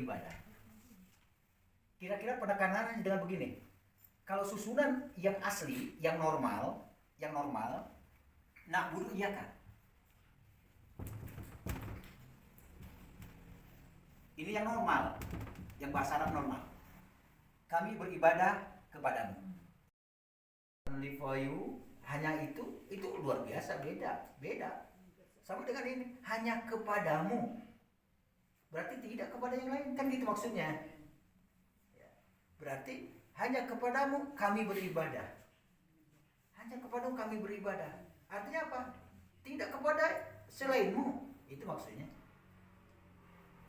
beribadah. Kira-kira penekanannya dengan begini. Kalau susunan yang asli, yang normal, na'budu iyyaka. Ini yang normal, yang bahasa Arab normal. Kami beribadah kepadamu. Only for you, hanya itu luar biasa, beda. Sama dengan ini, hanya kepadamu. Berarti tidak kepada yang lain, kan gitu maksudnya. Berarti hanya kepadamu kami beribadah. Hanya kepadamu kami beribadah. Artinya apa? Tidak kepada selainmu. Itu maksudnya.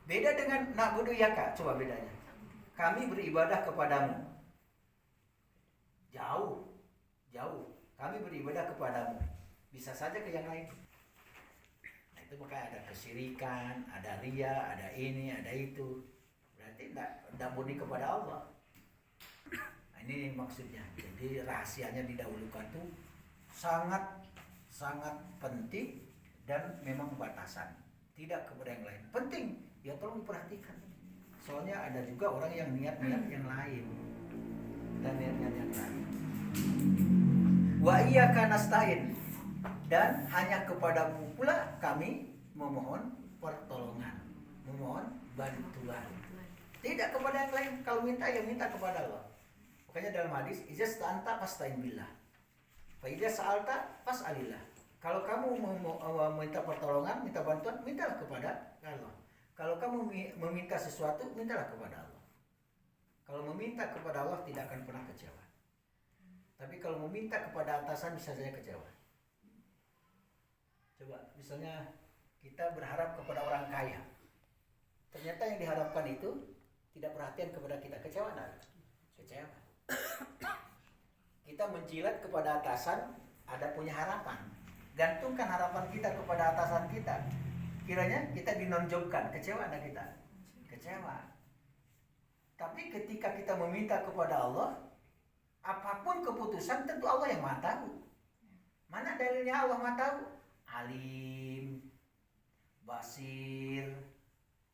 Beda dengan na'budu iyyaka. Coba bedanya. Kami beribadah kepadamu. Jauh. Kami beribadah kepadamu. Bisa saja ke yang lain. Nah, itu maka ada kesyirikan, ada riya, ada ini, ada itu. Berarti tidak murni kepada Allah. Nah, ini maksudnya. Jadi rahasianya didahulukan tuh sangat penting dan memang batasan. Tidak kepada yang lain. Penting, ya tolong diperhatikan. Soalnya ada juga orang yang niat-niat yang lain. Dan niat-niat yang lain. Wa iyyaka nasta'in, dan hanya kepadamu pula kami memohon pertolongan, memohon bantuan. Tidak kepada yang lain. Kalau minta ya minta kepada Allah. Makanya dalam hadis, idza sta'anta fasta'in billah. Fa idza sa'alta fas'alillah. Kalau kamu meminta pertolongan, minta bantuan, mintalah kepada Allah. Kalau kamu meminta sesuatu, mintalah kepada Allah. Kalau meminta kepada Allah tidak akan pernah kecewa. Tapi kalau meminta kepada atasan bisa saja kecewa. Coba, misalnya kita berharap kepada orang kaya. Ternyata yang diharapkan itu tidak perhatian kepada kita. Kecewa enggak? Kecewa. Kita menjilat kepada atasan, ada punya harapan. Gantungkan harapan kita kepada atasan kita. Kiranya kita dinonjolkan. Kecewa enggak kita? Kecewa. Tapi ketika kita meminta kepada Allah, apapun keputusan tentu Allah yang maha tahu. Mana dalilnya Allah maha tahu? Alim, Basir,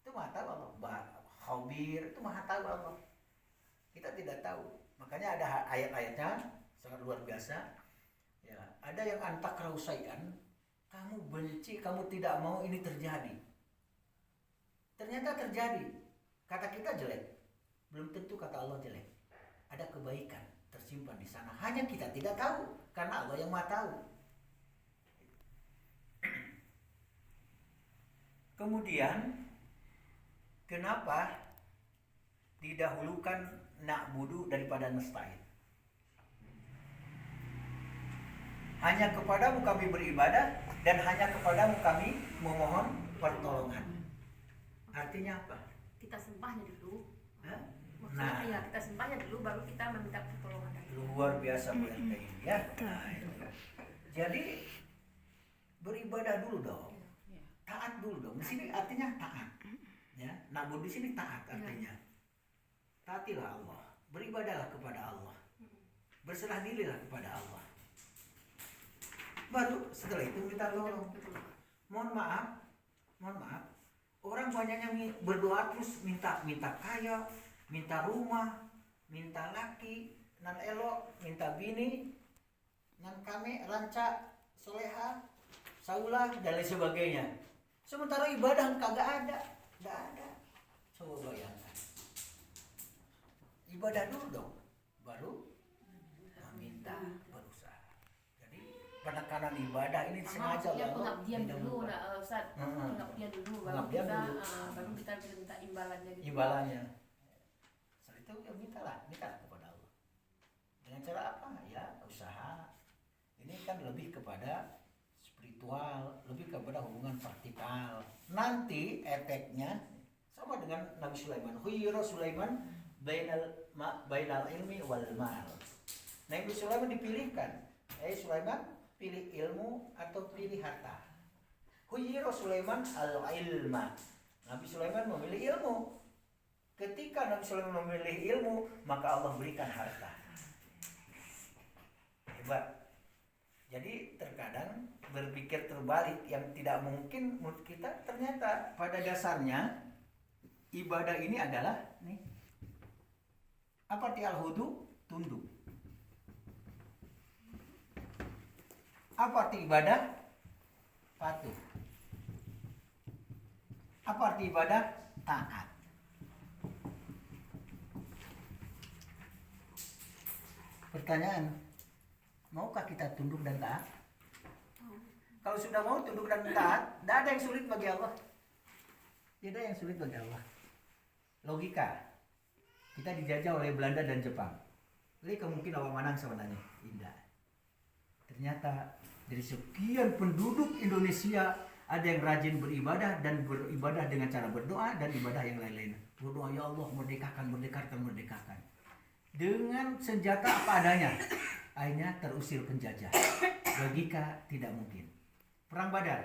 itu maha tahu Allah. Khabir, itu maha tahu Allah. Kita tidak tahu. Makanya ada ayat-ayatnya sangat luar biasa. Ya, ada yang antakrahu syai'an, kamu benci, kamu tidak mau ini terjadi. Ternyata terjadi. Kata kita jelek, belum tentu kata Allah jelek. Ada kebaikan tersimpan di sana. Hanya kita tidak tahu karena Allah yang maha tahu. Kemudian kenapa didahulukan na'budu daripada nasta'in? Hanya kepadamu kami beribadah dan hanya kepadamu kami memohon pertolongan. Artinya apa? Kita sembahnya dulu. Nah, ya kita sembahnya dulu baru kita meminta pertolongan. Luar biasa berarti ini ya. Nah, jadi beribadah dulu dong. Taat dulu dong. Di sini artinya taat. Ya, na'budu di sini taat artinya. Taatilah Allah. Beribadahlah kepada Allah. Berserah dirilah kepada Allah. Baru setelah itu minta tolong. Mohon maaf. Orang banyak yang berdoa terus minta kaya, minta rumah, minta laki, nan elok, minta bini, nan kami ranca, soleha, saulah dan lain sebagainya. Sementara ibadah kagak ada, tidak ada. Coba bayangkan. Ibadah dulu dong, baru meminta, berusaha. Jadi penekanan ibadah ini sengaja ya, Allah. pengabdian dulu, Ustaz. Pengabdian dulu, baru kita minta imbalannya. Gitu. Imbalannya. Setelah itu ya mintalah kepada Allah. Dengan cara apa? Ya usaha. Ini kan lebih kepada spiritual, lebih kepada hubungan vertikal. Nanti efeknya sama dengan Nabi Sulaiman. Khuyira Sulaiman bainal ilmi wal mal. Nabi Sulaiman dipilihkan. Sulaiman pilih ilmu atau pilih harta. Khuyira Sulaiman al-ilma. Nabi Sulaiman memilih ilmu. Ketika Nabi Sulaiman memilih ilmu, maka Allah berikan harta. Hebat. Jadi terkadang berpikir terbalik yang tidak mungkin menurut kita ternyata pada dasarnya ibadah ini adalah nih. Apa arti al-khudu? Tunduk. Apa arti ibadah? Patuh. Apa arti ibadah? Taat. Pertanyaan, maukah kita tunduk dan taat? Kalau sudah mau tunduk dan taat, tidak ada yang sulit bagi Allah. Tidak ada yang sulit bagi Allah. Logika. Kita dijajah oleh Belanda dan Jepang. Jadi kemungkinan awak manang sebenarnya. Indah. Ternyata dari sekian penduduk Indonesia ada yang rajin beribadah dan beribadah dengan cara berdoa dan ibadah yang lain-lain. Berdoa, ya Allah, merdekakan. Dengan senjata apa adanya. Akhirnya terusir penjajah. Logika tidak mungkin. Perang Badar.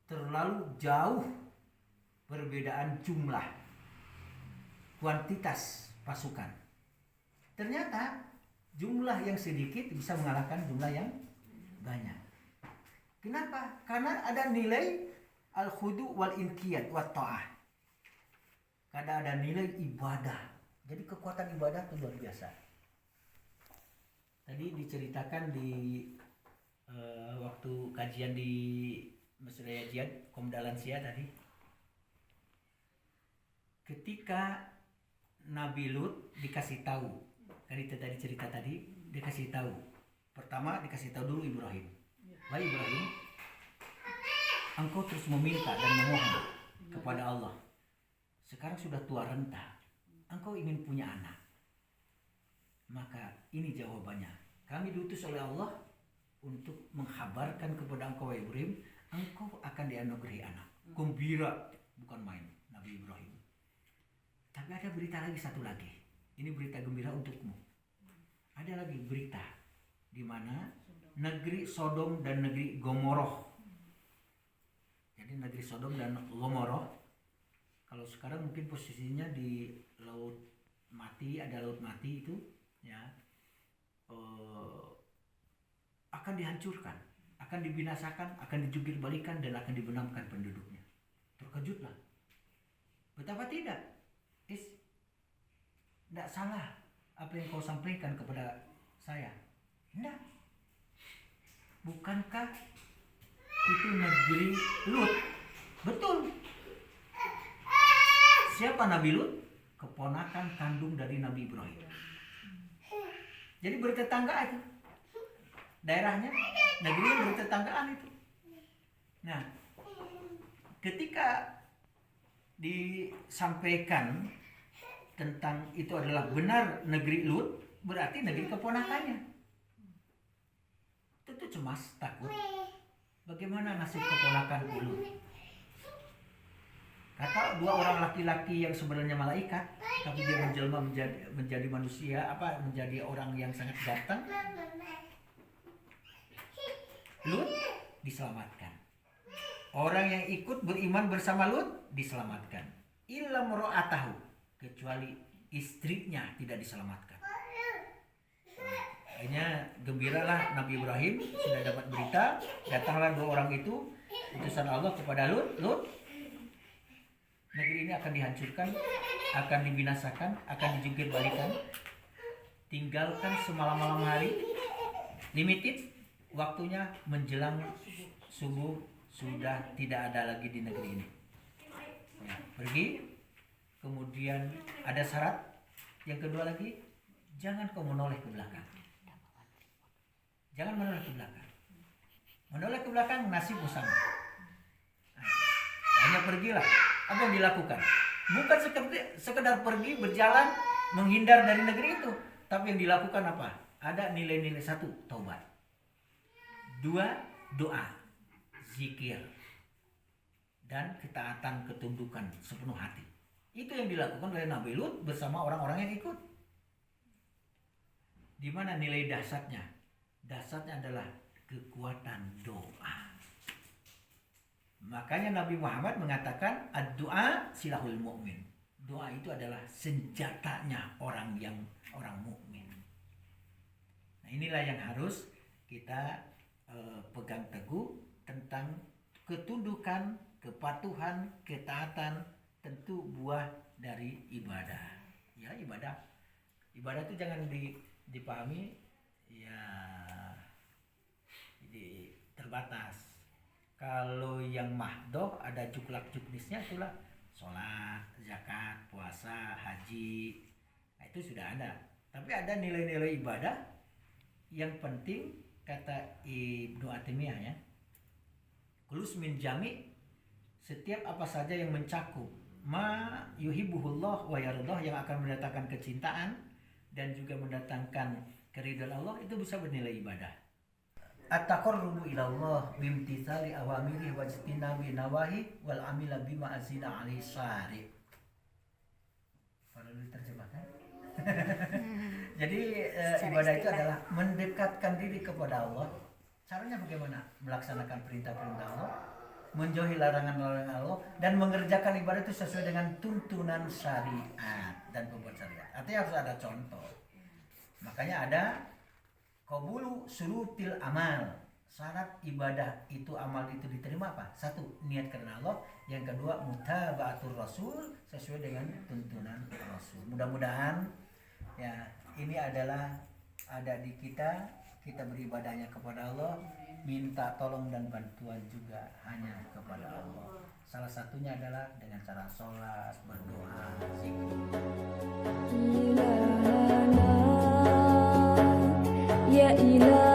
Terlalu jauh perbedaan jumlah, kuantitas pasukan. Ternyata jumlah yang sedikit bisa mengalahkan jumlah yang banyak. Kenapa? Karena ada nilai al-khudu wal inqiyad wat ta'ah. Karena ada nilai ibadah. Jadi kekuatan ibadah itu luar biasa. Tadi diceritakan di waktu kajian di Masjid Jihad Komdalansia tadi. Ketika Nabi Lut dikasih tahu, kan itu tadi cerita tadi, dikasih tahu. Pertama dikasih tahu dulu Ibrahim. Wahai Ibrahim, engkau terus meminta dan memohon kepada Allah. Sekarang sudah tua renta, engkau ingin punya anak. Maka ini jawabannya. Kami diutus oleh Allah untuk menghabarkan kepada engkau, wahai Ibrahim, engkau akan dianugerahi anak. Gembira, bukan main, Nabi Ibrahim. Tapi ada berita lagi, satu lagi. Ini berita gembira untukmu. Ada lagi berita di mana negeri Sodom dan negeri Gomoroh. Jadi negeri Sodom dan Gomoroh, kalau sekarang mungkin posisinya di laut mati, ada laut mati itu, ya, akan dihancurkan, akan dibinasakan, akan dijungkir balikan dan akan dibenamkan penduduknya. Terkejutlah. Betapa tidak? Tidak salah apa yang kau sampaikan kepada saya. Tidak. Bukankah itu negeri Lut? Betul. Siapa Nabi Lut? Keponakan kandung dari Nabi Ibrahim. Jadi bertetanggaan itu. Daerahnya, negerinya bertetanggaan itu. Nah, ketika disampaikan tentang itu adalah benar negeri Lut, berarti negeri keponakannya. Tentu cemas, takut. Bagaimana nasib keponakan Lut? Kata dua orang laki-laki yang sebenarnya malaikat, tapi dia menjelma menjadi manusia, menjadi orang yang sangat ganteng. Lut diselamatkan. Orang yang ikut beriman bersama Lut diselamatkan. Illa mro'atahu, kecuali istrinya tidak diselamatkan. Akhirnya gembiralah Nabi Ibrahim sudah dapat berita. Datanglah dua orang itu, utusan Allah kepada Lut. Negeri ini akan dihancurkan, akan dibinasakan, akan dijungkir balikan. Tinggalkan semalam-malam hari. Limited, waktunya menjelang subuh sudah tidak ada lagi di negeri ini. Ya, pergi. Kemudian ada syarat. Yang kedua lagi, jangan kau menoleh ke belakang. Jangan menoleh ke belakang. Menoleh ke belakang nasibmu sama. Hanya pergilah. Apa yang dilakukan? Bukan sekedar pergi berjalan menghindar dari negeri itu, tapi yang dilakukan apa? Ada nilai-nilai. Satu, taubat. Dua, doa, zikir, dan ketaatan, ketundukan sepenuh hati. Itu yang dilakukan oleh Nabi Lut bersama orang-orang yang ikut. Di mana nilai dasarnya? Dasarnya adalah kekuatan doa. Makanya Nabi Muhammad mengatakan ad-du'a silahul mu'min. Doa itu adalah senjatanya orang mukmin. Nah, inilah yang harus kita pegang teguh tentang ketundukan, kepatuhan, ketaatan tentu buah dari ibadah. Ya, ibadah itu jangan dipahami ya terbatas. Kalau yang mahdoh ada juklak juknisnya itulah sholat, zakat, puasa, haji. Nah, itu sudah ada. Tapi ada nilai-nilai ibadah yang penting, kata Ibnu Atimiyah ya. Kulus min jami, setiap apa saja yang mencakup ma yuhibbuhullah wa yardah, yang akan mendatangkan kecintaan dan juga mendatangkan keridhaan Allah, itu bisa bernilai ibadah. At-taqarrubu ila Allah bimtithali awamirihi wa ijtinabi nawahi wal amila bima azina alaihi syari'. Perlu diterjemahkan. Jadi ibadah itu adalah mendekatkan diri kepada Allah. Caranya bagaimana? Melaksanakan perintah-perintah Allah, menjauhi larangan-larangan Allah, dan mengerjakan ibadah itu sesuai dengan tuntunan syariat dan pembuat syariat. Artinya harus ada contoh. Makanya ada qabulu surutil amal. Syarat ibadah itu, amal itu diterima apa? Satu, niat karena Allah. Yang kedua, mutaba'atur rasul, sesuai dengan tuntunan Rasul. Mudah-mudahan ya ini adalah ada di kita beribadahnya kepada Allah, minta tolong dan bantuan juga hanya kepada Allah. Salah satunya adalah dengan cara sholat, berdoa, zikir. Ya ilah